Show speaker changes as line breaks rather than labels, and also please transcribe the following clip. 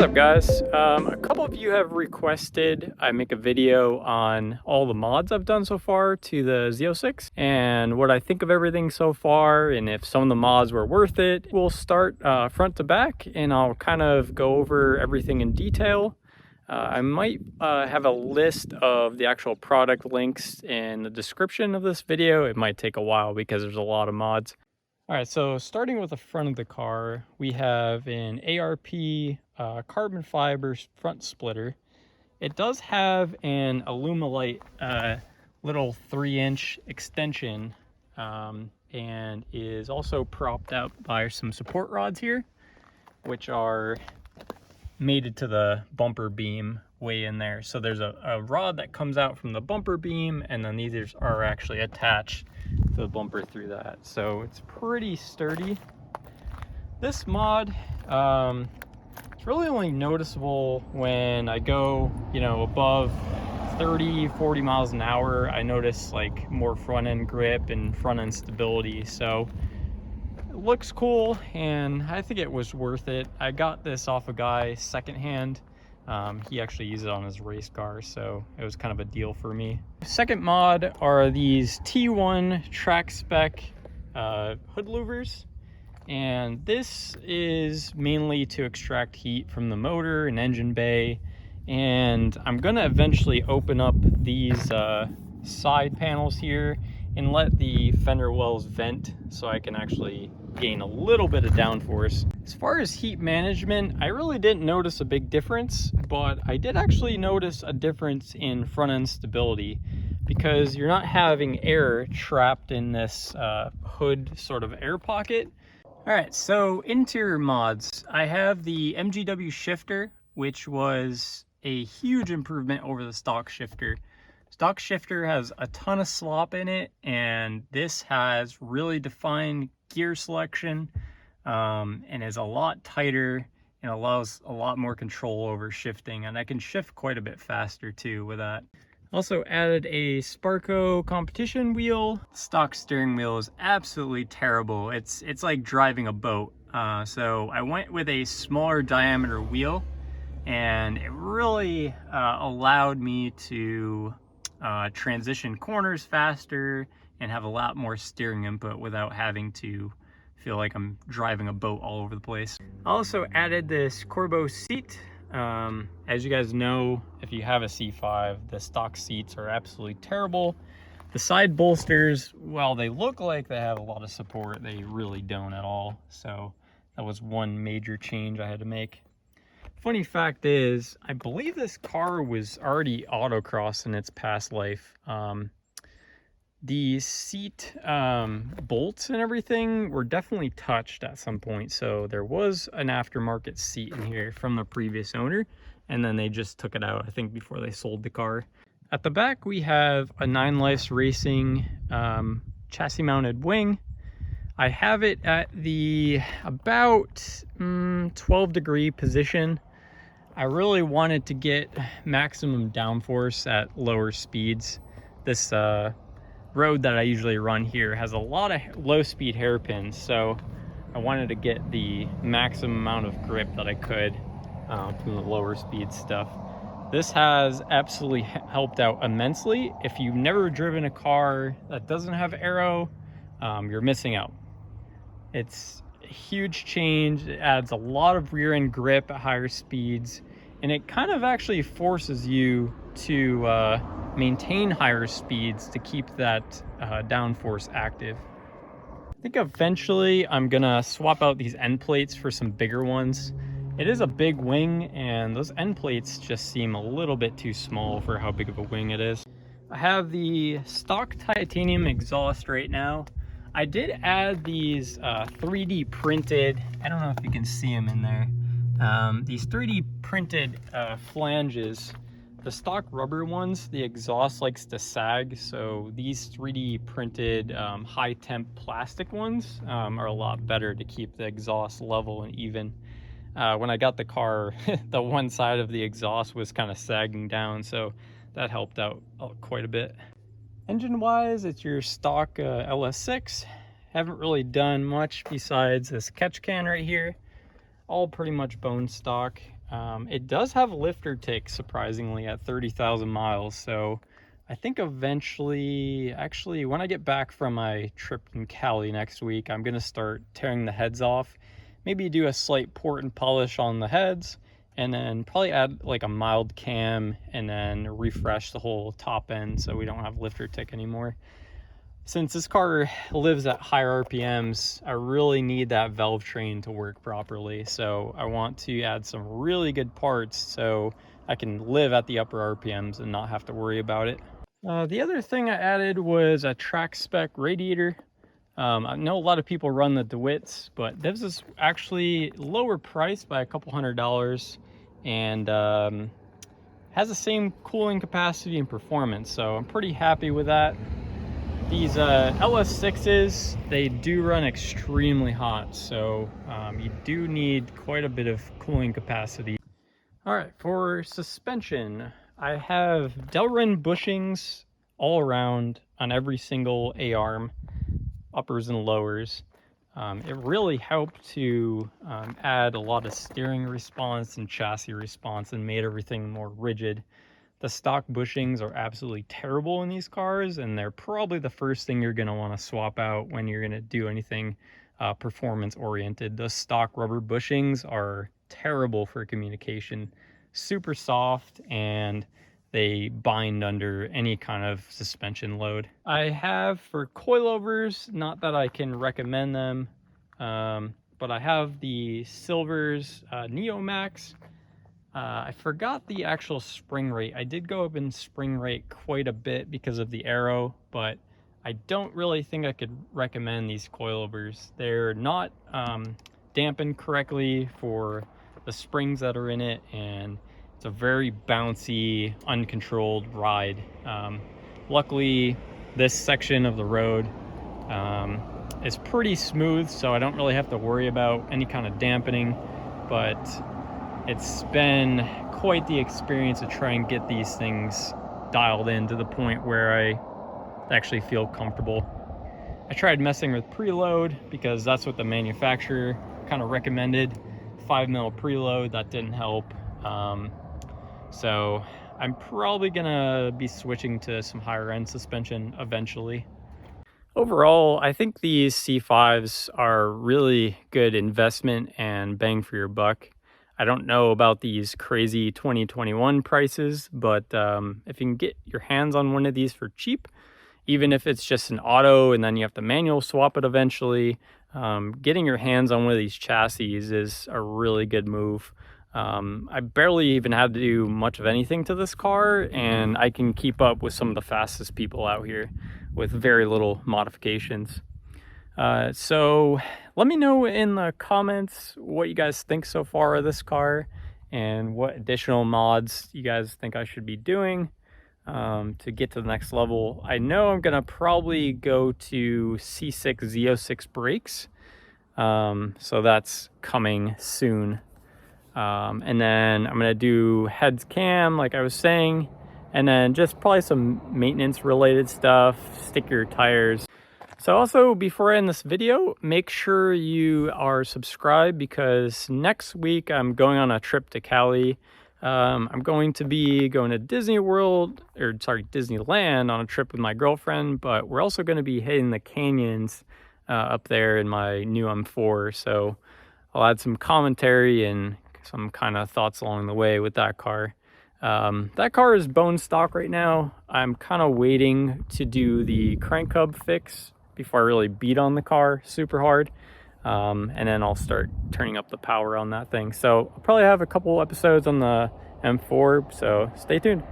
What's up, guys? A couple of you have requested I make a video on all the mods I've done so far to the Z06 and what I think of everything so far, and if some of the mods were worth it. We'll start front to back and I'll kind of go over everything in detail. I might have a list of the actual product links in the description of this video. It might take a while because there's a lot of mods. All right, so starting with the front of the car, we have an ARP carbon fiber front splitter. It does have an Alumilite little 3-inch extension and is also propped up by some support rods here, which are mated to the bumper beam way in there. So there's a rod that comes out from the bumper beam, and then these are actually attached to the bumper through that. So it's pretty sturdy. This mod, it's really only noticeable when I go, above 30-40 miles an hour. I notice like more front end grip and front end stability. So it looks cool, and I think it was worth it. I got this off a guy secondhand. He actually used it on his race car, so it was kind of a deal for me. Second mod are these T1 track spec hood louvers, and this is mainly to extract heat from the motor and engine bay. And I'm gonna eventually open up these side panels here and let the fender wells vent so I can actually gain a little bit of downforce. As far as heat management, I really didn't notice a big difference, but I did actually notice a difference in front end stability because you're not having air trapped in this hood sort of air pocket. All right, so interior mods. I have the MGW shifter, which was a huge improvement over the stock shifter. Stock shifter has a ton of slop in it, and this has really defined gear selection and is a lot tighter and allows a lot more control over shifting, and I can shift quite a bit faster too with that. Also added a Sparco competition wheel. Stock steering wheel is absolutely terrible. It's like driving a boat. So I went with a smaller diameter wheel, and it really allowed me to transition corners faster and have a lot more steering input without having to feel like I'm driving a boat all over the place. I also added this Corvette seat. As you guys know, if you have a C5, the stock seats are absolutely terrible. The side bolsters, while they look like they have a lot of support, they really don't at all. So that was one major change I had to make. Funny fact is, I believe this car was already autocross in its past life. The seat bolts and everything were definitely touched at some point, so there was an aftermarket seat in here from the previous owner, and then they just took it out, I think, before they sold the car. At the back we have a 9 Lifes Racing chassis mounted wing. I have it at the about 12-degree position. I really wanted to get maximum downforce at lower speeds. This road that I usually run here has a lot of low speed hairpins, so I wanted to get the maximum amount of grip that I could from the lower speed stuff. This has absolutely helped out immensely. If you've never driven a car that doesn't have aero, you're missing out. It's a huge change. It adds a lot of rear end grip at higher speeds, and it kind of actually forces you to maintain higher speeds to keep that downforce active. I think eventually I'm gonna swap out these end plates for some bigger ones. It is a big wing, and those end plates just seem a little bit too small for how big of a wing it is. I have the stock titanium exhaust right now. I did add these 3D printed, I don't know if you can see them in there, these 3D printed flanges. The stock rubber ones, the exhaust likes to sag, so these 3D printed high temp plastic ones are a lot better to keep the exhaust level and even. When I got the car, the one side of the exhaust was kind of sagging down, so that helped out quite a bit. Engine wise, it's your stock LS6. Haven't really done much besides this catch can right here. All pretty much bone stock. It does have lifter tick, surprisingly, at 30,000 miles. So I think eventually, actually, when I get back from my trip in Cali next week, I'm going to start tearing the heads off. Maybe do a slight port and polish on the heads, and then probably add like a mild cam and then refresh the whole top end so we don't have lifter tick anymore. Since this car lives at higher RPMs, I really need that valve train to work properly. So I want to add some really good parts so I can live at the upper RPMs and not have to worry about it. The other thing I added was a track spec radiator. I know a lot of people run the DeWitts, but this is actually lower priced by a couple $100 and has the same cooling capacity and performance. So I'm pretty happy with that. These LS6s, they do run extremely hot, so you do need quite a bit of cooling capacity. All right, for suspension, I have Delrin bushings all around on every single A-arm, uppers and lowers. It really helped to add a lot of steering response and chassis response and made everything more rigid. The stock bushings are absolutely terrible in these cars, and they're probably the first thing you're going to want to swap out when you're going to do anything performance oriented. The stock rubber bushings are terrible for communication, super soft, and they bind under any kind of suspension load. I have for coilovers, not that I can recommend them, but I have the Silver's Neo Max. I forgot the actual spring rate. I did go up in spring rate quite a bit because of the Aero, but I don't really think I could recommend these coilovers. They're not dampened correctly for the springs that are in it, and it's a very bouncy, uncontrolled ride. Luckily, this section of the road is pretty smooth, so I don't really have to worry about any kind of dampening, but it's been quite the experience to try and get these things dialed in to the point where I actually feel comfortable. I tried messing with preload because that's what the manufacturer kind of recommended. 5mm preload, that didn't help. So I'm probably gonna be switching to some higher end suspension eventually. Overall, I think these C5s are really good investment and bang for your buck. I don't know about these crazy 2021 prices, but if you can get your hands on one of these for cheap, even if it's just an auto and then you have to manual swap it eventually, getting your hands on one of these chassis is a really good move. I barely even had to do much of anything to this car, and I can keep up with some of the fastest people out here with very little modifications. So let me know in the comments what you guys think so far of this car and what additional mods you guys think I should be doing to get to the next level. I know I'm gonna probably go to C6 Z06 brakes, so that's coming soon. And then I'm gonna do heads cam like I was saying, and then just probably some maintenance related stuff, sticker tires. So also, before I end this video, make sure you are subscribed because next week I'm going on a trip to Cali. I'm going to be going to Disneyland on a trip with my girlfriend, but we're also going to be hitting the canyons up there in my new M4. So I'll add some commentary and some kind of thoughts along the way with that car. That car is bone stock right now. I'm kind of waiting to do the crank hub fix before I really beat on the car super hard, and then I'll start turning up the power on that thing. So I'll probably have a couple episodes on the M4, so stay tuned.